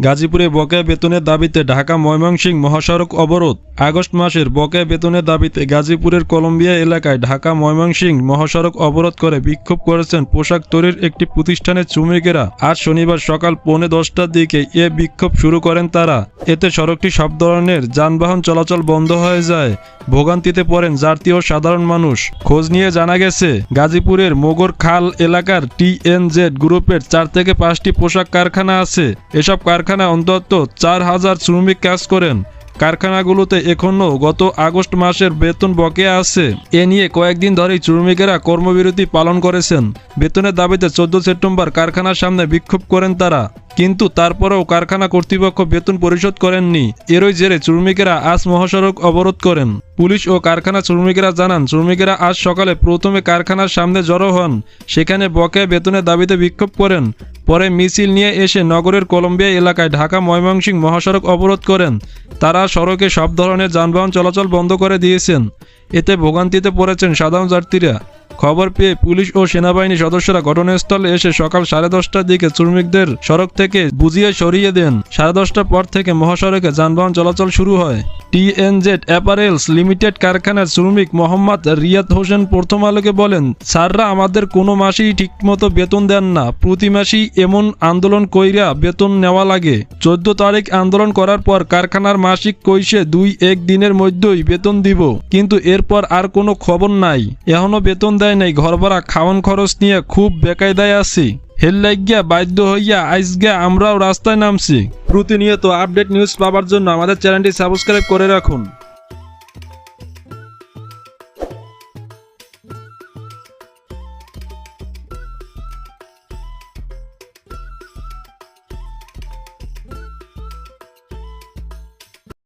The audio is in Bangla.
গাজীপুরে বকেয়া বেতনের দাবিতে ঢাকা ময়মনসিংহ মহাসড়ক অবরোধ। আগস্ট মাসের বকেয়া বেতনের দাবিতে গাজীপুরের কলম্বিয়া এলাকায় ঢাকা ময়মনসিংহ মহাসড়ক অবরোধ করে বিক্ষোভ করেছেন পোশাক তৈরির একটি প্রতিষ্ঠানের শ্রমিকেরা। আজ শনিবার সকাল 10:45টার দিকে এ বিক্ষোভ শুরু করেন তারা। এতে সড়কটি সব ধরনের যানবাহন চলাচল বন্ধ হয়ে যায়। ভোগান্তিতে পড়েন যাত্রী ও সাধারণ মানুষ। খোঁজ নিয়ে জানা গেছে, গাজীপুরের মোগর খাল এলাকার TNZ গ্রুপের 4 থেকে 5টি পোশাক কারখানা আছে। এসব কারখানায় অন্তত 4,000 শ্রমিক কাজ করেন। কারখানাগুলোতে এখনও গত আগস্ট মাসের বেতন বকেয়া আছে। এ নিয়ে কয়েকদিন ধরেই শ্রমিকেরা কর্মবিরতি পালন করেছেন। বেতনের দাবিতে 14 সেপ্টেম্বর কারখানার সামনে বিক্ষোভ করেন তারা, কিন্তু তারপরেও কারখানা কর্তৃপক্ষ বেতন পরিশোধ করেননি। এরই জেরে শ্রমিকেরা আজ মহাসড়ক অবরোধ করেন। পুলিশ ও কারখানা শ্রমিকেরা জানান, শ্রমিকেরা আজ সকালে প্রথমে কারখানার সামনে জড়ো হন, সেখানে বকেয়া বেতনের দাবিতে বিক্ষোভ করেন। পরে মিছিল নিয়ে এসে নগরের কলম্বিয়া এলাকায় ঢাকা ময়মনসিংহ মহাসড়ক অবরোধ করেন। তারা সড়কে সব ধরনের যানবাহন চলাচল বন্ধ করে দিয়েছেন। এতে ভোগান্তিতে পড়েছেন সাধারণ যাত্রীরা। খবর পেয়ে পুলিশ ও সেনাবাহিনী সদস্যরা ঘটনাস্থলে এসে সকাল 10:30টার দিকে শ্রমিকদের সড়ক থেকে বুঝিয়ে সরিয়ে দেন। 10:30টার পর থেকে মহাসড়কে যানবাহন চলাচল শুরু হয়। TNZ অ্যাপারেলস লিমিটেড কারখানার শ্রমিক মোহাম্মদ রিয়াদ হোসেন প্রথম আলোকে বলেন, স্যাররা আমাদের কোনো মাসেই ঠিকমতো বেতন দেন না। প্রতি মাসেই এমন আন্দোলন কইরা বেতন নেওয়া লাগে। 14 তারিখ আন্দোলন করার পর কারখানার মাসিক কইসে 2-1 দিনের মধ্যেই বেতন দিব, কিন্তু এরপর আর কোনো খবর নাই। এখনো বেতন দেয় নাই। ঘর ভাড়া খাওয়ান খরচ নিয়ে খুব বেকায়দায় আছি। হেল্লাইগা বাধ্য হইয়া আইসগা আমরাও রাস্তায় নামছি। প্রতিনিয়ত আপডেট নিউজ পাওয়ার জন্য আমাদের চ্যানেলটি সাবস্ক্রাইব করে রাখুন।